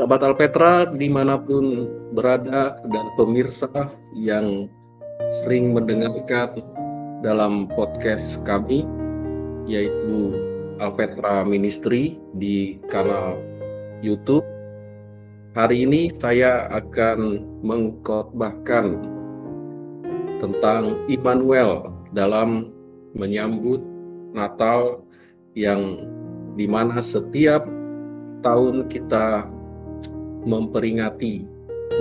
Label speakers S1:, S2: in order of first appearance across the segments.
S1: Sahabat Alpetra dimanapun berada dan pemirsa yang sering mendengarkan dalam podcast kami, yaitu Alpetra Ministry di kanal YouTube. Hari ini saya akan mengkhotbahkan tentang Immanuel dalam menyambut Natal, yang dimana setiap tahun kita memperingati,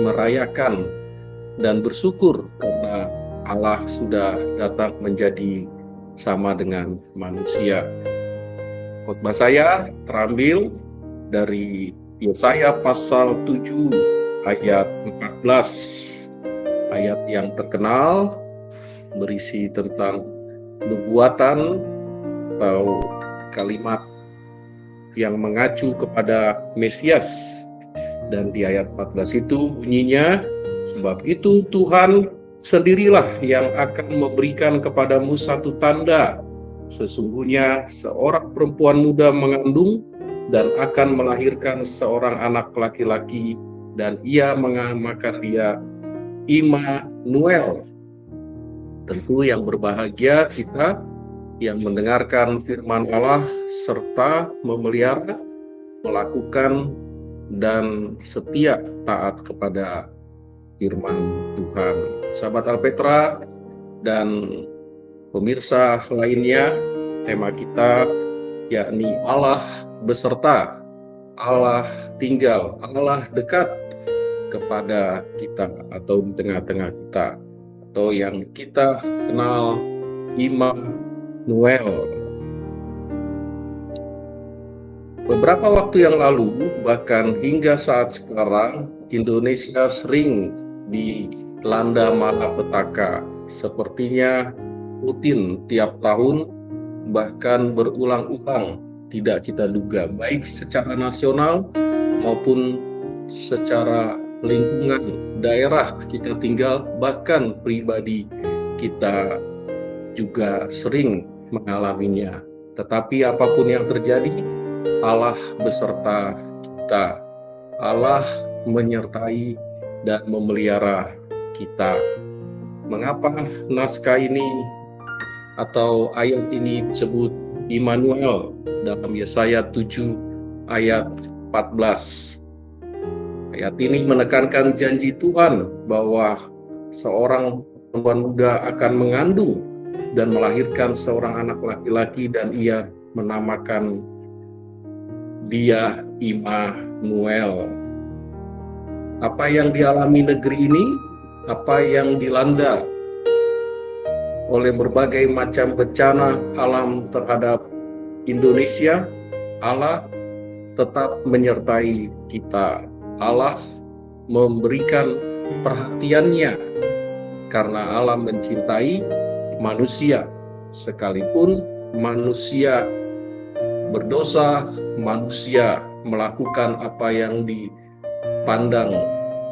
S1: merayakan, dan bersyukur karena Allah sudah datang menjadi sama dengan manusia. Khotbah saya terambil dari Yesaya pasal 7 ayat 14, ayat yang terkenal berisi tentang nubuatan atau kalimat yang mengacu kepada Mesias. Dan di ayat 14 itu bunyinya, sebab itu Tuhan sendirilah yang akan memberikan kepadamu satu tanda. Sesungguhnya seorang perempuan muda mengandung dan akan melahirkan seorang anak laki-laki, dan ia menamakan dia Immanuel. Tentu yang berbahagia kita yang mendengarkan firman Allah serta memelihara, melakukan, dan setia taat kepada firman Tuhan. Sahabat Alpetra dan pemirsa lainnya, tema kita yakni Allah beserta, Allah tinggal, Allah dekat kepada kita atau di tengah-tengah kita, atau yang kita kenal Immanuel. Beberapa waktu yang lalu, bahkan hingga saat sekarang, Indonesia sering dilanda malapetaka. Sepertinya rutin tiap tahun, bahkan berulang-ulang, tidak kita duga, baik secara nasional maupun secara lingkungan daerah kita tinggal, bahkan pribadi kita juga sering mengalaminya. Tetapi apapun yang terjadi, Allah beserta kita. Allah menyertai dan memelihara kita. Mengapa naskah ini atau ayat ini disebut Immanuel dalam Yesaya 7 ayat 14? Ayat ini menekankan janji Tuhan bahwa seorang perempuan muda akan mengandung dan melahirkan seorang anak laki-laki, dan ia menamakan dia Immanuel. Apa yang dialami negeri ini, apa yang dilanda oleh berbagai macam bencana alam terhadap Indonesia, Allah tetap menyertai kita. Allah memberikan perhatiannya karena Allah mencintai manusia, sekalipun manusia berdosa, manusia melakukan apa yang dipandang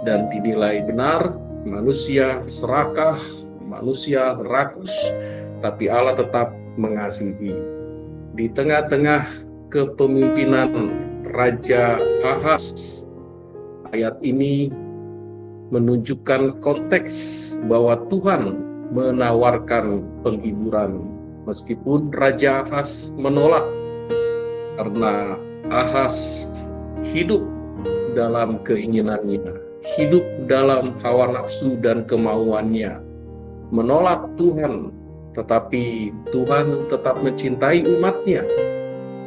S1: dan dinilai benar, manusia serakah, manusia rakus, tapi Allah tetap mengasihi. Di tengah-tengah kepemimpinan Raja Ahaz, ayat ini menunjukkan konteks bahwa Tuhan menawarkan penghiburan, meskipun Raja Ahaz menolak. Karena Ahaz hidup dalam keinginannya, hidup dalam hawa nafsu dan kemauannya, menolak Tuhan. Tetapi Tuhan tetap mencintai umatnya,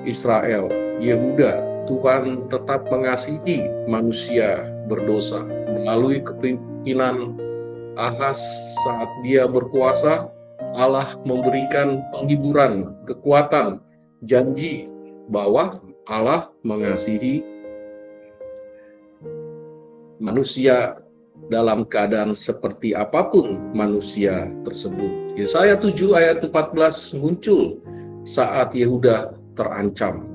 S1: Israel, Yehuda. Tuhan tetap mengasihi manusia berdosa. Melalui kepemimpinan Ahaz saat dia berkuasa, Allah memberikan penghiburan, kekuatan, janji bahwa Allah mengasihi manusia dalam keadaan seperti apapun manusia tersebut. Yesaya 7 ayat 14 muncul saat Yehuda terancam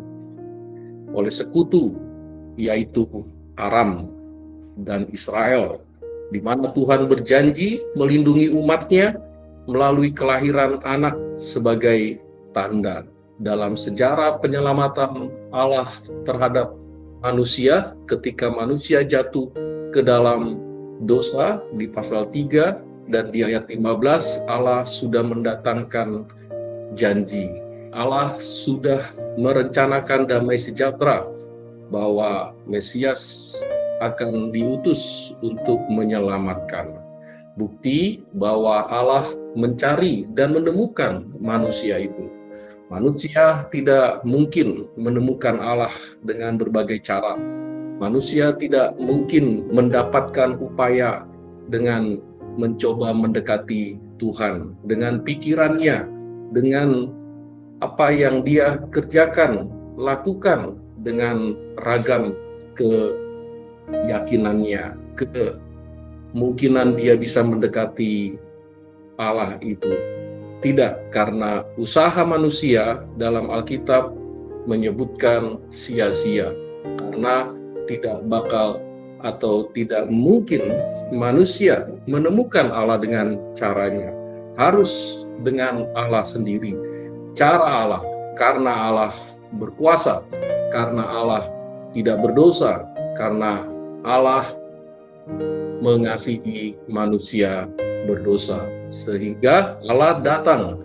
S1: oleh sekutu, yaitu Aram dan Israel, di mana Tuhan berjanji melindungi umatnya melalui kelahiran anak sebagai tanda. Dalam sejarah penyelamatan Allah terhadap manusia ketika manusia jatuh ke dalam dosa di pasal 3 dan di ayat 15 Allah sudah mendatangkan janji. Allah sudah merencanakan damai sejahtera bahwa Mesias akan diutus untuk menyelamatkan. Bukti bahwa Allah mencari dan menemukan manusia itu. Manusia tidak mungkin menemukan Allah dengan berbagai cara. Manusia tidak mungkin mendapatkan upaya dengan mencoba mendekati Tuhan, dengan pikirannya, dengan apa yang dia kerjakan, lakukan, dengan ragam keyakinannya, kemungkinan dia bisa mendekati Allah itu. Tidak, karena usaha manusia dalam Alkitab menyebutkan sia-sia, karena tidak bakal atau tidak mungkin manusia menemukan Allah dengan caranya. Harus dengan Allah sendiri. Cara Allah, karena Allah berkuasa, karena Allah tidak berdosa, karena Allah mengasihi manusia berdosa. Sehingga Allah datang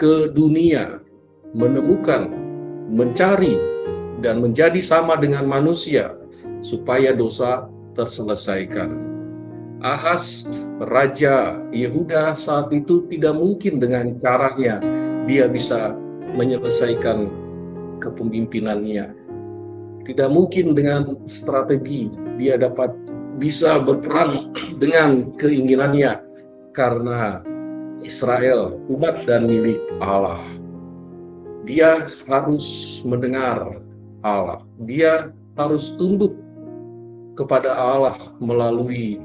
S1: ke dunia, menemukan, mencari, dan menjadi sama dengan manusia, supaya dosa terselesaikan. Ahas, Raja Yehuda saat itu tidak mungkin dengan caranya dia bisa menyelesaikan kepemimpinannya. Tidak mungkin dengan strategi dia bisa berperang dengan keinginannya, karena Israel umat dan milik Allah. Dia harus mendengar Allah. Dia harus tunduk kepada Allah melalui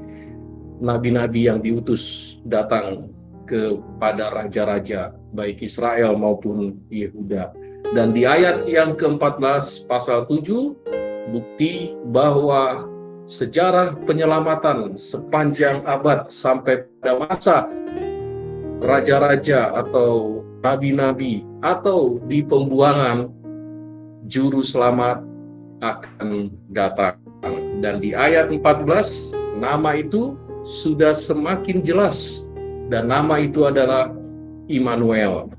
S1: nabi-nabi yang diutus datang kepada raja-raja baik Israel maupun Yehuda. Dan di ayat yang ke-14 pasal 7, bukti bahwa sejarah penyelamatan sepanjang abad sampai pada masa raja-raja atau nabi-nabi atau di pembuangan, juru selamat akan datang. Dan di ayat 14, nama itu sudah semakin jelas, dan nama itu adalah Immanuel.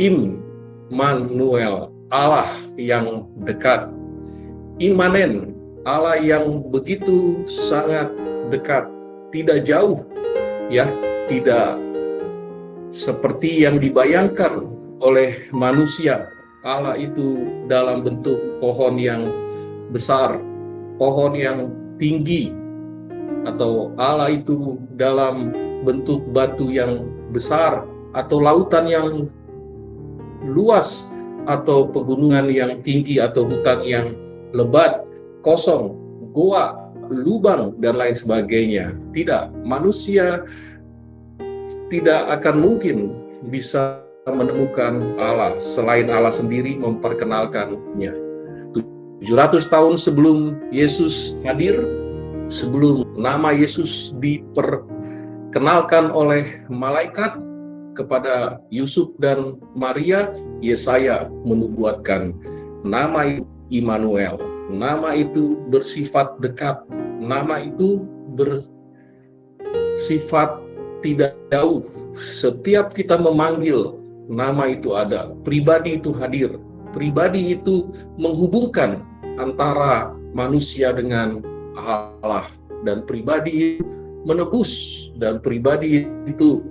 S1: Immanuel, Allah yang dekat. Imanen, Allah yang begitu sangat dekat, tidak jauh, ya, tidak seperti yang dibayangkan oleh manusia. Allah itu dalam bentuk pohon yang besar, pohon yang tinggi, atau Allah itu dalam bentuk batu yang besar, atau lautan yang luas, atau pegunungan yang tinggi, atau hutan yang lebat, kosong, goa, lubang, dan lain sebagainya. Tidak, manusia tidak akan mungkin bisa menemukan Allah selain Allah sendiri memperkenalkannya. 700 tahun sebelum Yesus hadir, sebelum nama Yesus diperkenalkan oleh malaikat kepada Yusuf dan Maria, Yesaya menubuatkan nama itu Immanuel. Nama itu bersifat dekat, nama itu bersifat tidak jauh. Setiap kita memanggil, nama itu ada, pribadi itu hadir, pribadi itu menghubungkan antara manusia dengan Allah, dan pribadi itu menebus, dan pribadi itu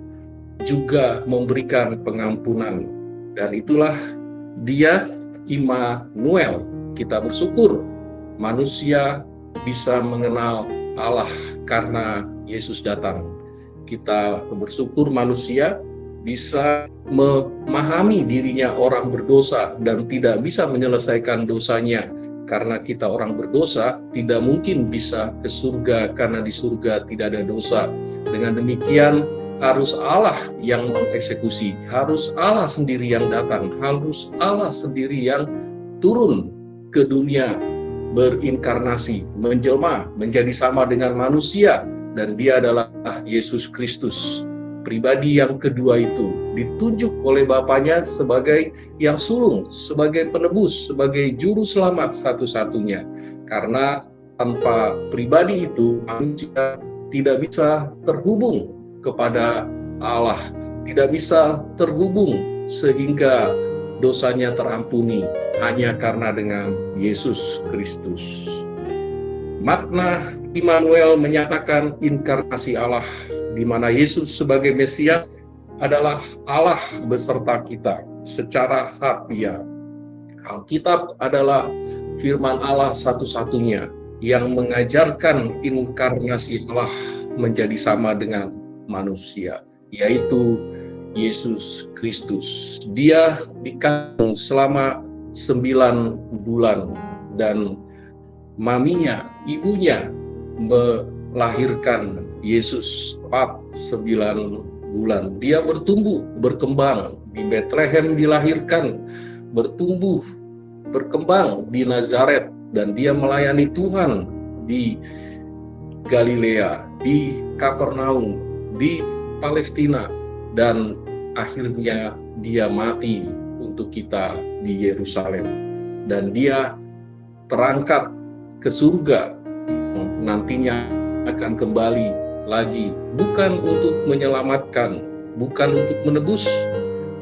S1: juga memberikan pengampunan. Dan itulah dia Immanuel. Kita bersyukur manusia bisa mengenal Allah karena Yesus datang. Kita bersyukur manusia bisa memahami dirinya orang berdosa dan tidak bisa menyelesaikan dosanya. Karena kita orang berdosa, tidak mungkin bisa ke surga, karena di surga tidak ada dosa. Dengan demikian, harus Allah yang mengeksekusi, harus Allah sendiri yang datang, harus Allah sendiri yang turun ke dunia, berinkarnasi, menjelma, menjadi sama dengan manusia, dan dia adalah Yesus Kristus. pribadi yang kedua itu ditunjuk oleh Bapaknya sebagai yang sulung, sebagai penebus, sebagai juru selamat satu-satunya. Karena tanpa pribadi itu manusia tidak bisa terhubung kepada Allah, tidak bisa terhubung sehingga dosanya terampuni hanya karena dengan Yesus Kristus. Makna Immanuel menyatakan inkarnasi Allah, di mana Yesus sebagai Mesias adalah Allah beserta kita secara harfiah. Alkitab adalah firman Allah satu-satunya yang mengajarkan inkarnasi Allah menjadi sama dengan manusia, yaitu Yesus Kristus. Dia dikandung selama 9 bulan dan maminya, ibunya melahirkan Yesus tepat 9 bulan. Dia bertumbuh, berkembang di Betlehem, dilahirkan, bertumbuh, berkembang di Nazaret, dan dia melayani Tuhan di Galilea, di Kapernaum, di Palestina, dan akhirnya dia mati untuk kita di Yerusalem. Dan dia terangkat ke surga, nantinya akan kembali lagi, bukan untuk menyelamatkan, bukan untuk menebus,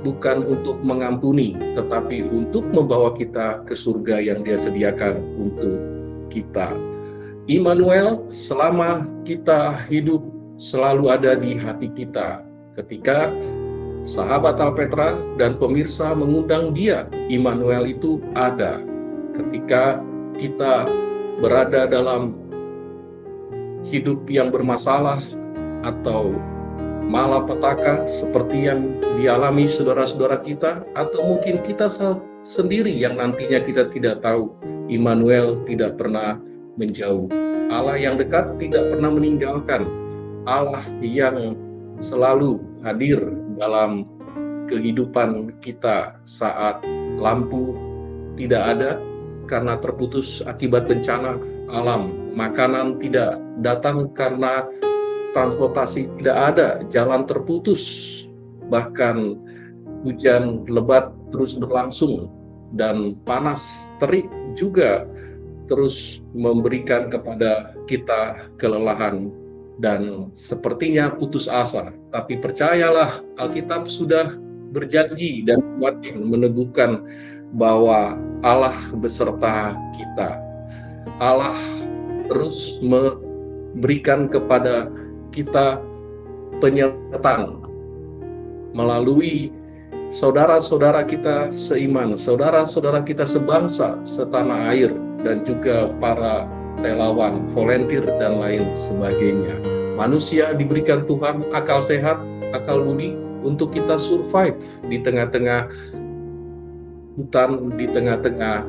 S1: bukan untuk mengampuni, tetapi untuk membawa kita ke surga yang Dia sediakan untuk kita. Immanuel selama kita hidup selalu ada di hati kita. Ketika sahabat Alpetra dan pemirsa mengundang Dia, Immanuel itu ada. Ketika kita berada dalam hidup yang bermasalah atau malapetaka seperti yang dialami saudara-saudara kita, atau mungkin kita sendiri yang nantinya kita tidak tahu, Immanuel tidak pernah menjauh. Allah yang dekat tidak pernah meninggalkan. Allah yang selalu hadir dalam kehidupan kita saat lampu tidak ada karena terputus akibat bencana alam, makanan tidak datang karena transportasi tidak ada, jalan terputus, bahkan hujan lebat terus berlangsung, dan panas terik juga terus memberikan kepada kita kelelahan dan sepertinya putus asa. Tapi percayalah, Alkitab sudah berjanji dan meneguhkan bahwa Allah beserta kita. Allah terus memberikan kepada kita penyertaan melalui saudara-saudara kita seiman, saudara-saudara kita sebangsa, setanah air, dan juga para relawan, volunteer, dan lain sebagainya. Manusia diberikan Tuhan akal sehat, akal budi untuk kita survive di tengah-tengah hutan, di tengah-tengah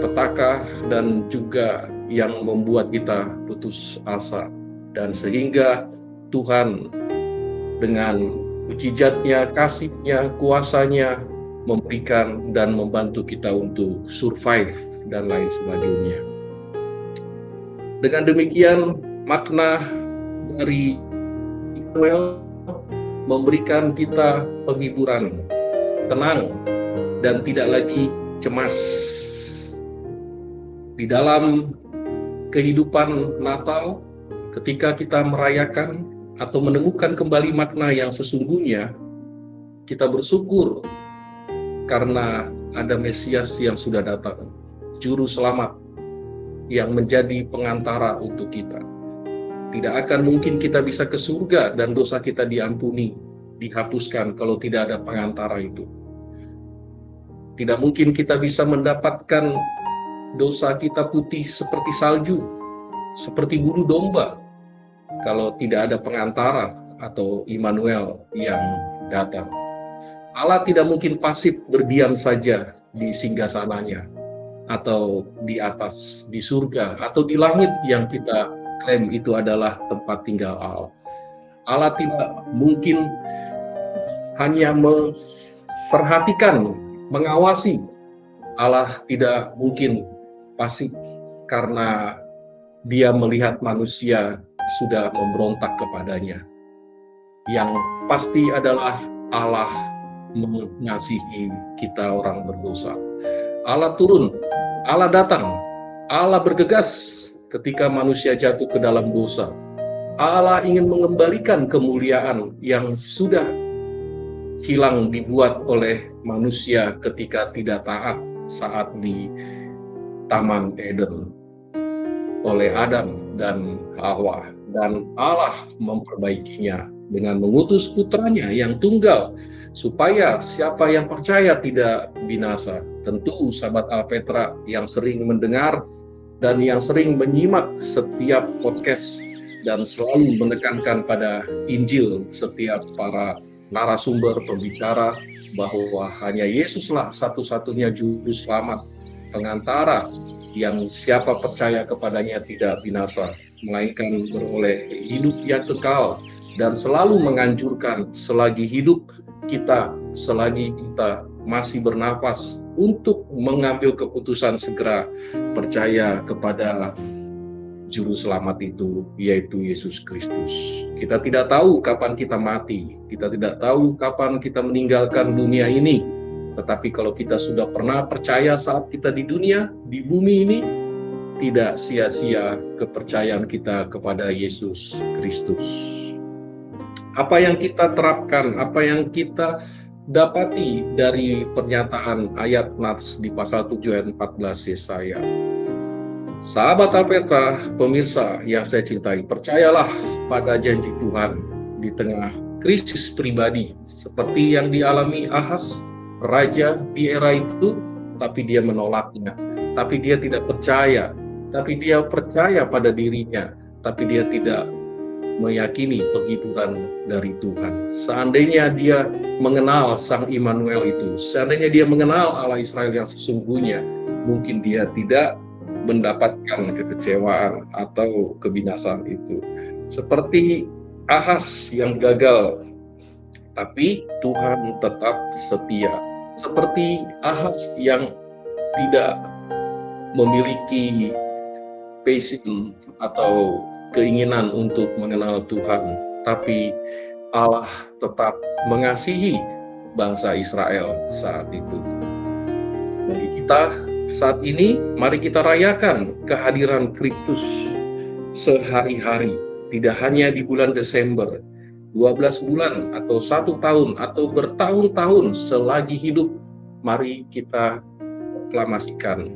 S1: petaka, dan juga yang membuat kita putus asa. Dan sehingga Tuhan dengan mujizatnya, kasih-Nya, kuasa-Nya memberikan dan membantu kita untuk survive dan lain sebagainya. Dengan demikian, makna dari Immanuel memberikan kita penghiburan, tenang, dan tidak lagi cemas. Di dalam kehidupan Natal, ketika kita merayakan atau menemukan kembali makna yang sesungguhnya, kita bersyukur karena ada Mesias yang sudah datang, Juru Selamat yang menjadi pengantara untuk kita. Tidak akan mungkin kita bisa ke surga dan dosa kita diampuni, dihapuskan kalau tidak ada pengantara itu. Tidak mungkin kita bisa mendapatkan dosa kita putih seperti salju, seperti bulu domba, kalau tidak ada pengantara atau Immanuel yang datang. Allah tidak mungkin pasif berdiam saja di singgasananya, atau di atas, di surga, atau di langit yang kita klaim itu adalah tempat tinggal Allah. Allah tidak mungkin hanya memperhatikan, mengawasi. Allah tidak mungkin pasif karena Dia melihat manusia sudah memberontak kepadanya. yang pasti adalah Allah mengasihi kita orang berdosa. Allah turun, Allah datang, Allah bergegas ketika manusia jatuh ke dalam dosa. Allah ingin mengembalikan kemuliaan yang sudah hilang dibuat oleh manusia ketika tidak taat saat di Taman Eden oleh Adam dan Hawa, dan Allah memperbaikinya dengan mengutus putranya yang tunggal supaya siapa yang percaya tidak binasa. Tentu sahabat Alpetra yang sering mendengar dan yang sering menyimak setiap podcast dan selalu menekankan pada Injil setiap para narasumber pembicara bahwa hanya Yesuslah satu-satunya juru selamat, pengantara yang siapa percaya kepadanya tidak binasa, melainkan beroleh hidup yang kekal, dan selalu menganjurkan selagi hidup kita, selagi kita masih bernapas, untuk mengambil keputusan segera percaya kepada Juru Selamat itu, yaitu Yesus Kristus. Kita tidak tahu kapan kita mati, kita tidak tahu kapan kita meninggalkan dunia ini. Tetapi kalau kita sudah pernah percaya saat kita di dunia, di bumi ini, tidak sia-sia kepercayaan kita kepada Yesus Kristus. Apa yang kita terapkan, apa yang kita dapati dari pernyataan ayat Nats di pasal 7 ayat 14 Yesaya. Sahabat Alpetra, pemirsa yang saya cintai, percayalah pada janji Tuhan di tengah krisis pribadi seperti yang dialami Ahaz, raja di era itu, tapi dia menolaknya, tapi dia tidak percaya, tapi dia percaya pada dirinya, tapi dia tidak meyakini penghiburan dari Tuhan. Seandainya dia mengenal Sang Immanuel itu, seandainya dia mengenal Allah Israel yang sesungguhnya, mungkin dia tidak mendapatkan kekecewaan atau kebinasaan itu. Seperti Ahaz yang gagal, tapi Tuhan tetap setia. Seperti Ahaz yang tidak memiliki passion atau keinginan untuk mengenal Tuhan, tapi Allah tetap mengasihi bangsa Israel saat itu. Bagi kita saat ini, mari kita rayakan kehadiran Kristus sehari-hari, tidak hanya di bulan Desember, 12 bulan atau 1 tahun atau bertahun-tahun selagi hidup. Mari kita proklamasikan,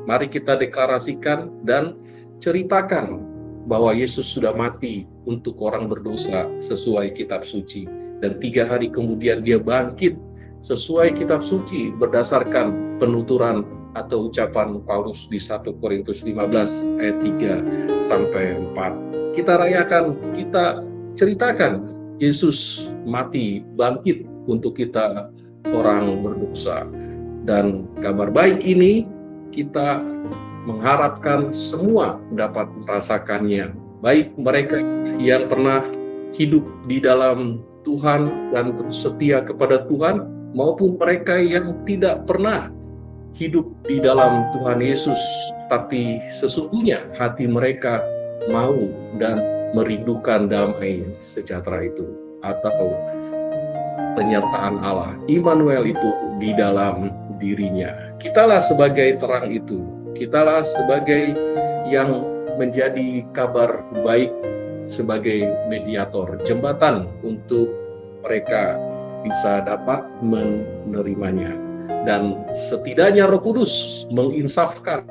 S1: mari kita deklarasikan dan ceritakan bahwa Yesus sudah mati untuk orang berdosa sesuai kitab suci, dan 3 hari kemudian dia bangkit sesuai kitab suci berdasarkan penuturan atau ucapan Paulus di 1 Korintus 15 ayat 3 sampai 4. Kita rayakan, kita ceritakan Yesus mati, bangkit untuk kita orang berdosa. Dan kabar baik ini kita mengharapkan semua dapat merasakannya, baik mereka yang pernah hidup di dalam Tuhan dan terus setia kepada Tuhan, maupun mereka yang tidak pernah hidup di dalam Tuhan Yesus, tapi sesungguhnya hati mereka mau dan merindukan damai sejahtera itu, atau penyertaan Allah, Immanuel itu di dalam dirinya. Kitalah sebagai terang itu, kitalah sebagai yang menjadi kabar baik, sebagai mediator, jembatan untuk mereka bisa dapat menerimanya. Dan setidaknya Roh Kudus menginsafkan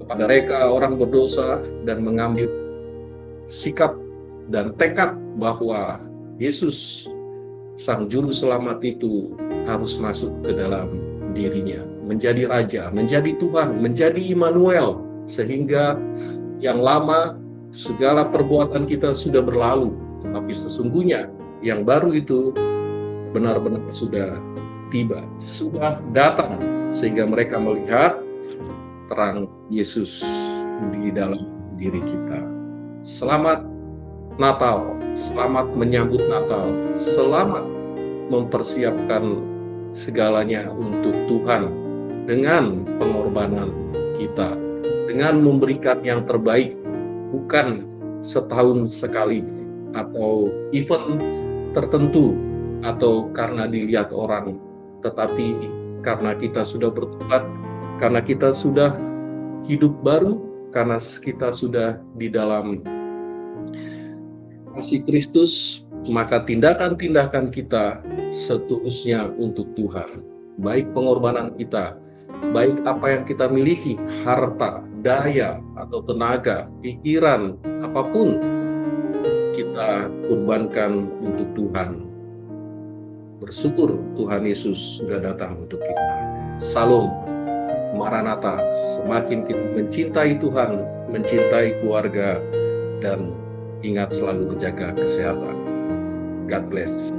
S1: kepada mereka orang berdosa dan mengambil sikap dan tekad bahwa Yesus Sang Juru Selamat itu harus masuk ke dalam dirinya, menjadi Raja, menjadi Tuhan, menjadi Immanuel, sehingga yang lama segala perbuatan kita sudah berlalu, tetapi sesungguhnya yang baru itu benar-benar sudah tiba, sudah datang, sehingga mereka melihat terang Yesus di dalam diri kita. Selamat Natal, selamat menyambut Natal, selamat mempersiapkan segalanya untuk Tuhan dengan pengorbanan kita, dengan memberikan yang terbaik, bukan setahun sekali, atau event tertentu, atau karena dilihat orang, tetapi karena kita sudah bertobat, karena kita sudah hidup baru, karena kita sudah di dalam kasih Kristus, maka tindakan-tindakan kita seterusnya untuk Tuhan. Baik pengorbanan kita, baik apa yang kita miliki, harta, daya, atau tenaga, pikiran, apapun, kita kurbankan untuk Tuhan. Bersyukur Tuhan Yesus sudah datang untuk kita. Salam, Maranatha, semakin kita mencintai Tuhan, mencintai keluarga, dan ingat selalu menjaga kesehatan. God bless.